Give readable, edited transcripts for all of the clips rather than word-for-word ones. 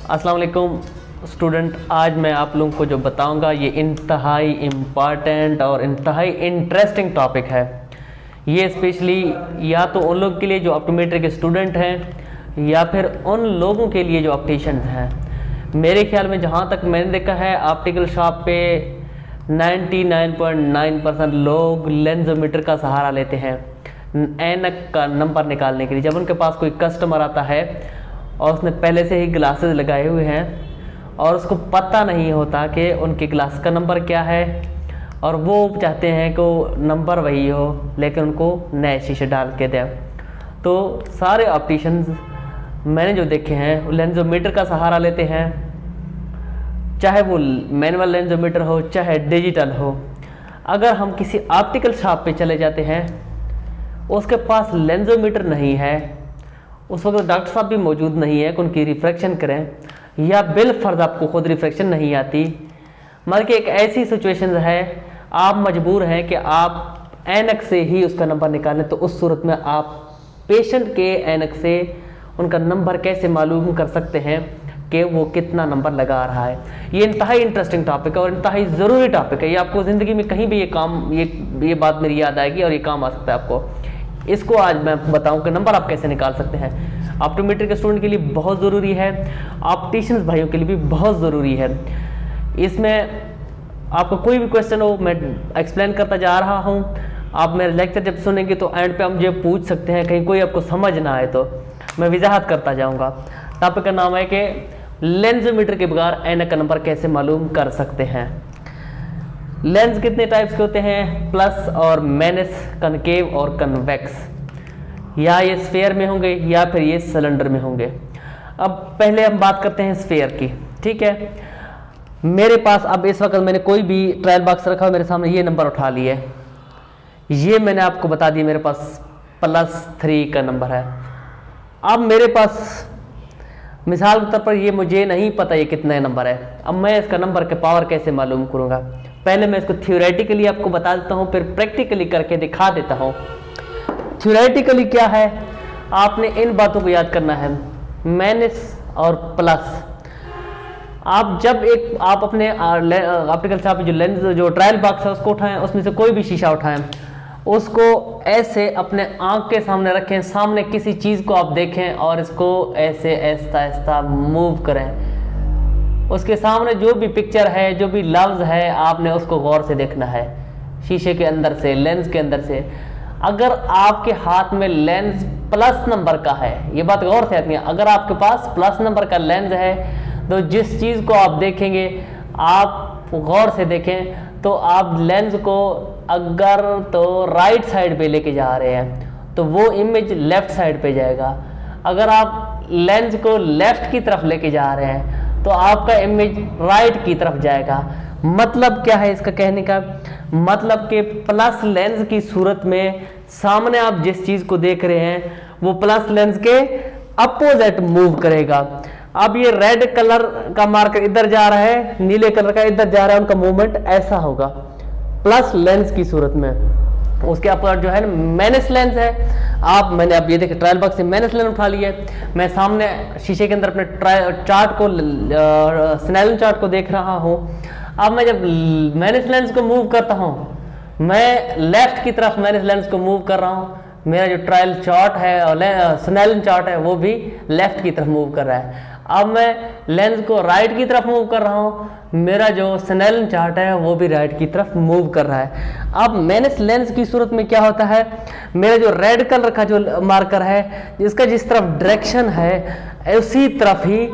अस्सलाम वालेकुम स्टूडेंट, आज मैं आप लोगों को जो बताऊंगा ये इंतहाई इम्पॉर्टेंट और इंतहाई इंटरेस्टिंग टॉपिक है। ये स्पेशली या तो उन लोगों के लिए जो ऑप्टोमेट्री के स्टूडेंट हैं या फिर उन लोगों के लिए जो ऑप्टिशियंस हैं। मेरे ख्याल में जहाँ तक मैंने देखा है ऑप्टिकल शॉप पे 99.9% लोग लेंसोमीटर का सहारा लेते हैं ऐनक का नंबर निकालने के लिए। जब उनके पास कोई कस्टमर आता है और उसने पहले से ही ग्लासेस लगाए हुए हैं और उसको पता नहीं होता कि उनके ग्लास का नंबर क्या है और वो चाहते हैं कि नंबर वही हो लेकिन उनको नए शीशे डाल के दें, तो सारे ऑप्टिशियंस मैंने जो देखे हैं लेंसोमीटर का सहारा लेते हैं, चाहे वो मैनुअल लेंसोमीटर हो चाहे डिजिटल हो। अगर हम किसी ऑप्टिकल शॉप पे चले जाते हैं, उसके पास लेंसोमीटर नहीं है, उस वक्त डॉक्टर साहब भी मौजूद नहीं है कि उनकी रिफ्रैक्शन करें, या बिल फर्ज आपको खुद रिफ्रैक्शन नहीं आती, मतलब कि एक ऐसी सिचुएशन है आप मजबूर हैं कि आप ऐनक से ही उसका नंबर निकालें, तो उस सूरत में आप पेशेंट के ऐनक से उनका नंबर कैसे मालूम कर सकते हैं कि वो कितना नंबर लगा रहा है। ये इंतहाई इंटरेस्टिंग टॉपिक है और इंतहाई ज़रूरी टॉपिक है। ये आपको ज़िंदगी में कहीं भी ये बात मेरी याद आएगी और ये काम आ सकता है आपको। इसको आज मैं बताऊं कि नंबर आप कैसे निकाल सकते हैं। ऑप्टोमेट्री के स्टूडेंट के लिए बहुत ज़रूरी है, ऑप्टिशियंस भाइयों के लिए भी बहुत ज़रूरी है। इसमें आपको कोई भी क्वेश्चन हो मैं एक्सप्लेन करता जा रहा हूं। आप मेरे लेक्चर जब सुनेंगे तो एंड पे आप मुझे पूछ सकते हैं, कहीं कोई आपको समझ ना आए तो मैं वजाहत करता जाऊँगा। टॉपिक का नाम है कि लेंसोमीटर के बगैर ऐनक का नंबर कैसे मालूम कर सकते हैं। लेंस कितने टाइप्स के होते हैं? प्लस और माइनस, कनकेव और कन्वेक्स। या ये स्फीयर में होंगे या फिर ये सिलेंडर में होंगे। अब पहले हम बात करते हैं स्फीयर की, ठीक है। मेरे पास अब इस वक्त मैंने कोई भी ट्रायल बॉक्स रखा, मेरे सामने ये नंबर उठा लिए, ये मैंने आपको बता दिया मेरे पास +3 का नंबर है। अब मेरे पास मिसाल के तौर पर ये मुझे नहीं पता ये कितना नंबर है, अब मैं इसका नंबर के पावर कैसे मालूम करूँगा? पहले मैं इसको थ्योरेटिकली आपको बता देता हूँ, फिर प्रैक्टिकली करके दिखा देता हूँ। थ्योरेटिकली क्या है, आपने इन बातों को याद करना है, माइनस और प्लस। आप जब आप अपने ऑप्टिकल शॉप जो लेंस जो ट्रायल बॉक्स है उसको उठाएं, उसमें से कोई भी शीशा उठाएं, उसको ऐसे अपने आंख के सामने रखें, सामने किसी चीज़ को आप देखें और इसको ऐसे आहिस्ता आहिस्ता मूव करें। उसके सामने जो भी पिक्चर है, जो भी लफ्ज़ है, आपने उसको गौर से देखना है, शीशे के अंदर से, लेंस के अंदर से। अगर आपके हाथ में लेंस प्लस नंबर का है, ये बात गौर से रखनी है, अगर आपके पास प्लस नंबर का लेंस है तो जिस चीज़ को आप देखेंगे, आप गौर से देखें तो आप लेंस को अगर तो राइट साइड पे लेके जा रहे हैं तो वो इमेज लेफ्ट साइड पे जाएगा। अगर आप लेंस को लेफ्ट की तरफ लेके जा रहे हैं तो आपका इमेज राइट की तरफ जाएगा। मतलब क्या है इसका कहने का? मतलब कि प्लस लेंस की सूरत में सामने आप जिस चीज को देख रहे हैं वो प्लस लेंस के अपोजिट मूव करेगा। अब ये रेड कलर का मार्कर इधर जा रहा है, नीले कलर का इधर जा रहा है, उनका मूवमेंट ऐसा होगा प्लस लेंस की सूरत में। उसके अपोजिट जो है ना माइनस लेंस है। मैंने अब ये देखे ट्रायल बॉक्स से माइनस लेंस उठा लिया, मैं सामने शीशे के अंदर अपने चार्ट को स्नेलन चार्ट को देख रहा हूँ। अब मैं जब माइनस लेंस को मूव करता हूँ, मैं लेफ्ट की तरफ माइनस लेंस को मूव कर रहा हूँ, मेरा जो ट्रायल चार्ट है और स्नेलन चार्ट है वो भी लेफ्ट की तरफ मूव कर रहा है। अब मैं लेंस को राइट की तरफ मूव कर रहा हूँ, मेरा जो स्नेलन चार्ट है वो भी राइट की तरफ मूव कर रहा है। अब माइनस लेंस की सूरत में क्या होता है, मेरा जो रेड कलर का जो मार्कर है, जिसका जिस तरफ डायरेक्शन है उसी तरफ ही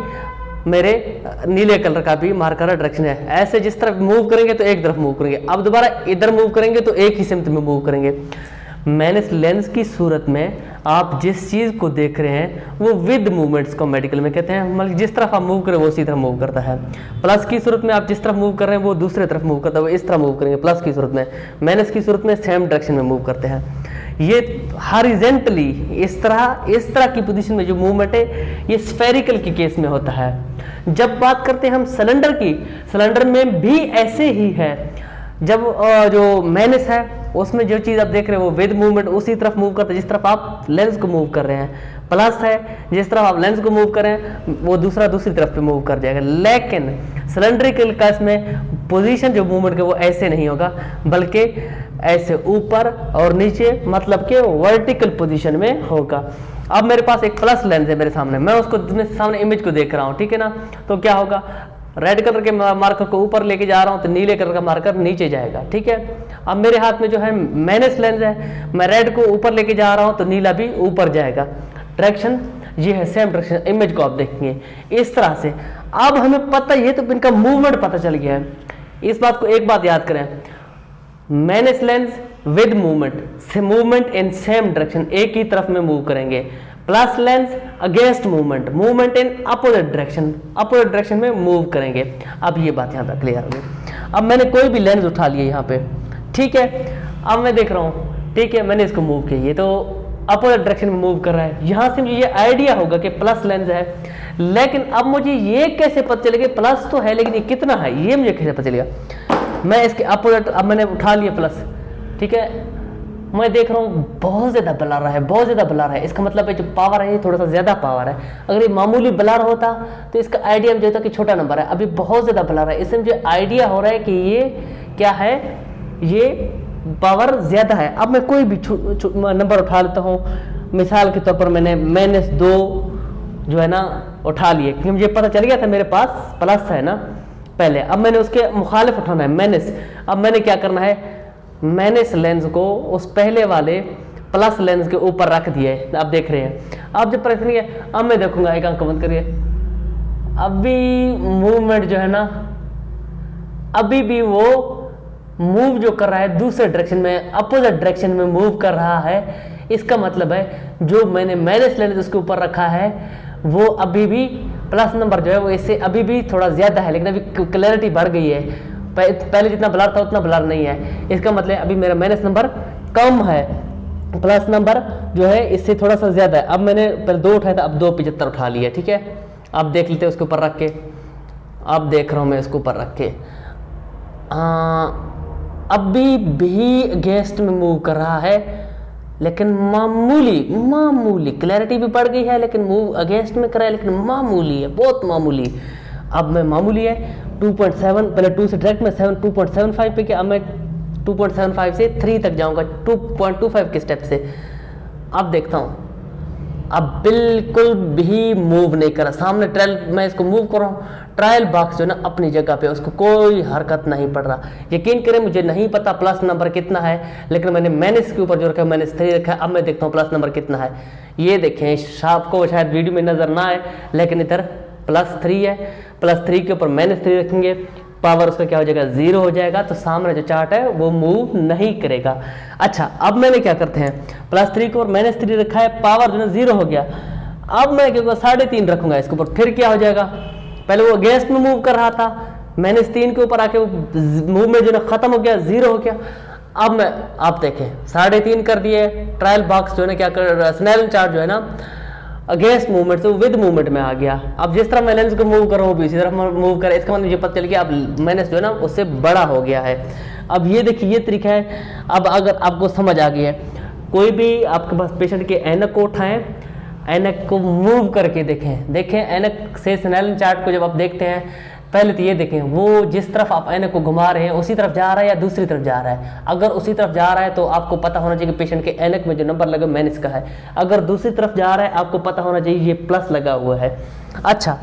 मेरे नीले कलर का भी मार्कर का डायरेक्शन है। ऐसे जिस तरफ मूव करेंगे तो एक तरफ मूव करेंगे, अब दोबारा इधर मूव करेंगे तो एक ही सिमत में मूव करेंगे। माइनस लेंस की सूरत में आप जिस चीज़ को देख रहे हैं वो विद मूवमेंट्स को मेडिकल में कहते हैं, मतलब जिस तरफ आप मूव करें वो उसी तरफ मूव करता है। प्लस की सूरत में आप जिस तरफ मूव कर रहे हैं वो दूसरे तरफ मूव करता है, वो इस तरह मूव करेंगे प्लस की सूरत में। माइनस की सूरत में सेम डायरेक्शन में मूव करते हैं। ये हॉरिजॉन्टली इस तरह की पोजीशन में जो मूवमेंट है ये स्फेरिकल के केस में होता है। जब बात करते हैं हम सिलेंडर की, सिलेंडर में भी ऐसे ही है। जब जो माइनस है उसमें जो चीज़ आप देख रहे हैं वो विद मूवमेंट उसी तरफ मूव करता है जिस तरफ आप लेंस को मूव कर रहे हैं। प्लस है, जिस तरफ आप लेंस को मूव करें वो दूसरी तरफ पे मूव कर जाएगा। लेकिन सिलेंड्रिकल केस में पोजीशन जो मूवमेंट का वो ऐसे नहीं होगा, बल्कि ऐसे ऊपर और नीचे, मतलब कि वर्टिकल पोजीशन में होगा। अब मेरे पास एक प्लस लेंस है मेरे सामने, मैं उसको सामने इमेज को देख रहा हूँ, ठीक है ना। तो क्या होगा, रेड कलर के मार्कर को ऊपर लेके जा रहा हूँ तो नीले कलर का मार्कर नीचे जाएगा, ठीक है। अब मेरे हाथ में जो है मैनेस लेंस है, मैं रेड को ऊपर लेके जा रहा हूँ तो नीला भी ऊपर जाएगा। डायरेक्शन ये है, सेम डायरेक्शन, इमेज को आप देखेंगे इस तरह से। अब हमें पता, ये तो इनका मूवमेंट पता चल गया है। इस बात को एक बात याद करें, menace lens with movement in same direction, एक ही तरफ में मूव करेंगे। Plus lens against movement in opposite direction में मूव करेंगे। अब ये बात यहाँ पे क्लियर होगी। अब मैंने कोई भी लेंस उठा लिया यहाँ पे, ठीक है। अब मैं देख रहा हूँ, ठीक है, मैंने इसको मूव किया, ये तो अपोजिट डायरेक्शन में मूव कर रहा है। यहाँ से मुझे ये आइडिया होगा कि प्लस लेंस है, लेकिन अब मुझे ये कैसे पता चलेगा प्लस तो है लेकिन ये कितना है, ये मुझे कैसे पता चलेगा। मैं इसके अपोजिट, अब मैंने उठा लिया प्लस, ठीक है, मैं देख रहा हूँ बहुत ज़्यादा ब्लर है, बहुत ज़्यादा ब्लर है। इसका मतलब है जो पावर है ये थोड़ा सा ज़्यादा पावर है। अगर ये मामूली ब्लर होता तो इसका आइडिया मुझे होता कि छोटा नंबर है। अभी बहुत ज़्यादा ब्लर है, इससे मुझे आइडिया हो रहा है कि ये क्या है, ये पावर ज़्यादा है। अब मैं कोई भी नंबर उठा लेता हूँ, मिसाल के तौर पर मैंने -2 जो है ना उठा लिए, क्योंकि मुझे पता चल गया था मेरे पास प्लस है ना पहले। अब मैंने उसके मुखालिफ उठाना है माइनस। अब मैंने क्या करना है, माइनस लेंस को उस पहले वाले प्लस लेंस के ऊपर रख दिया है। आप देख रहे हैं, अब जब प्रश्न है, अब मैं देखूंगा, एक आंख बंद करिए। अभी मूवमेंट जो है ना, अभी भी वो मूव जो कर रहा है दूसरे डायरेक्शन में, अपोजिट डायरेक्शन में मूव कर रहा है। इसका मतलब है जो मैंने माइनस लेंस उसके ऊपर रखा है वो अभी भी प्लस नंबर जो है वो इससे अभी भी थोड़ा ज्यादा है, लेकिन अभी क्लैरिटी बढ़ गई है। पहले जितना ब्लर था उतना ब्लर नहीं है। इसका मतलब अभी मेरा माइनस नंबर कम है, प्लस नंबर जो है इससे थोड़ा सा ज्यादा है। अब मैंने पहले 2 उठाया था, अब 2.75 उठा लिया, ठीक है। अब देख लेते हैं उसके ऊपर रख के, अब देख रहा हूं मैं इसके ऊपर रख के, अभी भी अगेंस्ट में मूव कर रहा है, लेकिन मामूली क्लैरिटी भी बढ़ गई है, लेकिन मूव अगेंस्ट में कर रहा है, लेकिन मामूली है, बहुत मामूली। अब मैं मामूली है 2.7, पहले 2 से डायरेक्ट में 2.75 पे किया, अब मैं 2.75 से 3 तक जाऊंगा 2.25 के स्टेप से। अब देखता हूं, अब बिल्कुल भी मूव नहीं कर रहा। सामने ट्रायल, मैं इसको मूव कर रहा हूँ, ट्रायल बॉक्स जो है ना अपनी जगह पे, उसको कोई हरकत नहीं पड़ रहा। यकीन करें मुझे नहीं पता प्लस नंबर कितना है, लेकिन मैंने माइनस के ऊपर जो रखा है -3 रखा है। अब मैं देखता हूँ प्लस नंबर कितना है। ये देखें, आपको शायद वीडियो में नजर ना आए, लेकिन इधर +3 है, +3 के ऊपर -3 रखेंगे, पावर उसका क्या हो जाएगा, 0 हो जाएगा। तो सामने जो चार्ट है वो मूव नहीं करेगा। अच्छा, अब मैंने क्या करते हैं, +3 के ऊपर -3 रखा है, पावर जो है 0 हो गया। अब मैं क्या 3.5 रखूंगा इसके ऊपर, फिर क्या हो जाएगा, पहले वो अगेंस्ट में मूव कर रहा था, -3 के ऊपर आके वो मूव में जो है खत्म हो गया, 0 हो गया। अब मैं, आप देखें 3.5 कर दिए, ट्रायल बॉक्स जो है ना क्या कर, स्नेल चार्ट जो है ना अगेंस्ट मूवमेंट से विद मूवमेंट में आ गया। अब जिस तरह मैं लेंस को मूव कर रहा हूँ भी इसी तरह मूव कर, इसका मतलब मुझे पता चल गया अब माइनस जो है ना उससे बड़ा हो गया है। अब ये देखिए, ये तरीका है। अब अगर आपको समझ आ गया है, कोई भी आपके पास पेशेंट के ऐनक को उठाएं, ऐनक को मूव करके देखें ऐनक से स्नेलन चार्ट को जब आप देखते हैं, पहले तो ये देखें वो जिस तरफ आप ऐनक को घुमा रहे हैं उसी तरफ जा रहा है या दूसरी तरफ जा रहा है। अगर उसी तरफ जा रहा है तो आपको पता होना चाहिए कि पेशेंट के ऐनक में जो नंबर लगा माइनस का है। अगर दूसरी तरफ जा रहा है आपको पता होना चाहिए ये प्लस लगा हुआ है। अच्छा,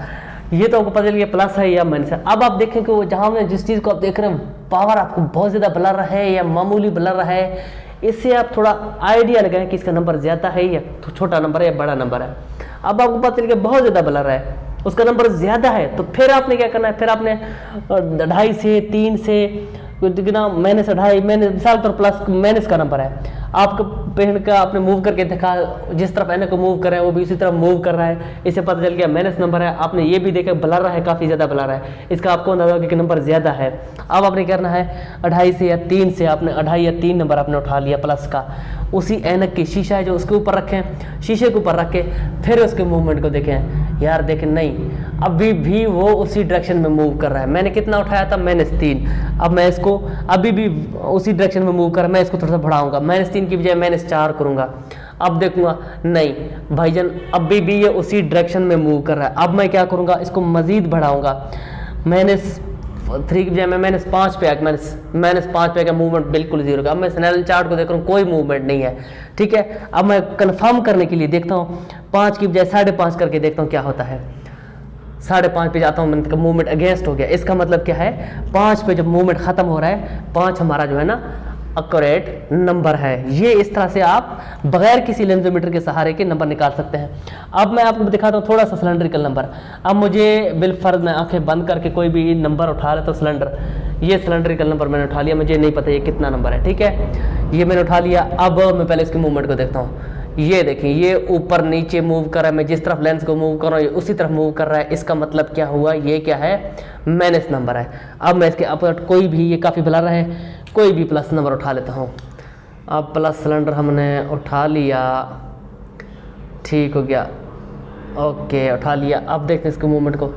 ये तो आपको पता चल गया प्लस है या माइनस है। अब आप देखें कि वो जहाँ में जिस चीज़ को आप देख रहे हैं पावर आपको बहुत ज़्यादा ब्लर है या मामूली ब्लर है, इससे आप थोड़ा आइडिया लगाएं कि इसका नंबर ज़्यादा है या छोटा नंबर है या बड़ा नंबर है। अब आपको पता चल गया बहुत ज़्यादा ब्लर है, उसका नंबर ज़्यादा है, तो फिर आपने क्या करना है, फिर आपने 2.5 से 3 से कितना -2.5 मिसाल पर प्लस माइनस का नंबर है, आपका पेशेंट का आपने मूव करके देखा, जिस तरफ ऐनक को मूव कर रहे हैं वो भी उसी तरफ मूव कर रहा है, इससे पता चल गया माइनस नंबर है। आपने ये भी देखा ब्लर है, काफ़ी ज़्यादा ब्लर है, इसका आपको अंदाजा होगा कि नंबर ज़्यादा है। अब आपने करना है 2.5 से या 3 से, आपने 2.5 या 3 नंबर आपने उठा लिया प्लस का, उसी ऐनक की शीशा है जो उसके ऊपर रखें, शीशे के ऊपर रख के फिर उसके मूवमेंट को देखें। यार देखें नहीं, अभी भी वो उसी डायरेक्शन में मूव कर रहा है। मैंने कितना उठाया था, -3, अब मैं इसको अभी भी उसी डायरेक्शन में मूव कर रहा है, मैं इसको थोड़ा सा बढ़ाऊंगा, -3 की बजाय -4 करूंगा। अब देखूंगा नहीं भाईजान अभी भी ये उसी डायरेक्शन में मूव कर रहा है। अब मैं क्या करूंगा, इसको मजीद बढ़ाऊंगा, -3 की बजाय मैं -5 पे आ गया, -5 पे आ गया, मूवमेंट बिल्कुल जीरो का। अब मैं स्नेल चार्ट को देख रहा हूँ, कोई मूवमेंट नहीं है, ठीक है। अब मैं कंफर्म करने के लिए देखता हूँ 5 की बजाय 5.5 करके देखता हूँ क्या होता है। 5.5 पे जाता हूँ, मैंने मूवमेंट अगेंस्ट हो गया। इसका मतलब क्या है, 5 पे जब मूवमेंट खत्म हो रहा है, 5 हमारा जो है ना एक्यूरेट नंबर है। ये इस तरह से आप बगैर किसी लेंसोमीटर के सहारे के नंबर निकाल सकते हैं। अब मैं आपको दिखाता हूँ थोड़ा सा सिलेंड्रिकल नंबर। अब मुझे बिलफर्ज मैं आंखें बंद करके कोई भी नंबर उठा लेता हूँ सिलेंडर, ये सिलेंड्रिकल नंबर मैंने उठा लिया, मुझे नहीं पता ये कितना नंबर है, ठीक है, ये मैंने उठा लिया। अब मैं पहले इसके मूवमेंट को देखता हूँ, ये देखें ये ऊपर नीचे मूव कर रहा है, मैं जिस तरफ लेंस को मूव कर रहा हूँ ये उसी तरफ मूव कर रहा है। इसका मतलब क्या हुआ, ये क्या है, माइनस नंबर है। अब मैं इसके अपोजिट कोई भी, ये काफ़ी ब्लर है, कोई भी प्लस नंबर उठा लेता हूँ। अब प्लस सिलेंडर हमने उठा लिया, ठीक हो गया, ओके उठा लिया। अब देखते हैं इसके मूवमेंट को,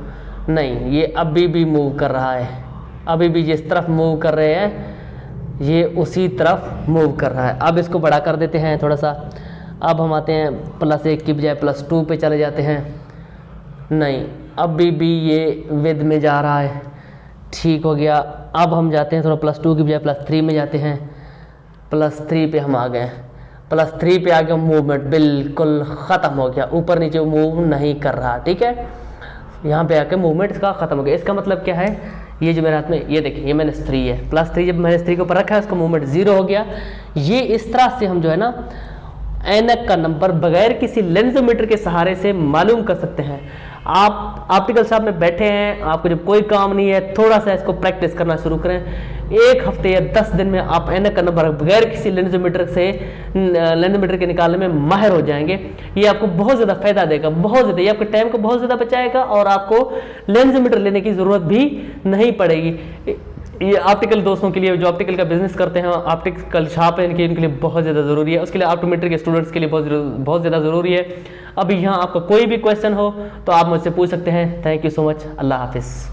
नहीं ये अभी भी मूव कर रहा है, अभी भी जिस तरफ मूव कर रहे हैं ये उसी तरफ मूव कर रहा है। अब इसको बड़ा कर देते हैं थोड़ा सा। अब हम आते हैं +1 की बजाय +2 पे चले जाते हैं, नहीं अभी भी ये विद में जा रहा है, ठीक हो गया। अब हम जाते हैं थोड़ा +2 की बजाय +3 में जाते हैं, +3 पे हम आ गए, +3 पे आ गए, मूवमेंट बिल्कुल ख़त्म हो गया, ऊपर नीचे मूव नहीं कर रहा, ठीक है। यहाँ पे आके मूवमेंट इसका ख़त्म हो गया। इसका मतलब क्या है, ये जो मेरे हाथ में ये देखिए ये -3 है, +3 जब -3 के ऊपर रखा है उसका मूवमेंट 0 हो गया। ये इस तरह से हम जो है ना ऐनक का नंबर बगैर किसी लेंसोमीटर के सहारे से मालूम कर सकते हैं। आप ऑप्टिकल शॉप में बैठे हैं, आपको जब कोई काम नहीं है, थोड़ा सा इसको प्रैक्टिस करना शुरू करें। 1 हफ्ते या 10 दिन में आप ऐनक का नंबर बगैर किसी लेंसोमीटर के निकालने में माहिर हो जाएंगे। ये आपको बहुत ज़्यादा फायदा देगा, बहुत ज़्यादा, ये आपके टाइम को बहुत ज़्यादा बचाएगा और आपको लेंसोमीटर लेने की ज़रूरत भी नहीं पड़ेगी। ये ऑप्टिकल दोस्तों के लिए जो ऑप्टिकल का बिजनेस करते हैं, ऑप्टिकल शॉप है इनके लिए बहुत ज़्यादा ज़रूरी है, उसके लिए ऑप्टोमेट्री के स्टूडेंट्स के लिए बहुत ज़्यादा ज़रूरी है। अभी यहाँ आपका कोई भी क्वेश्चन हो तो आप मुझसे पूछ सकते हैं। थैंक यू सो मच, अल्लाह हाफिज़।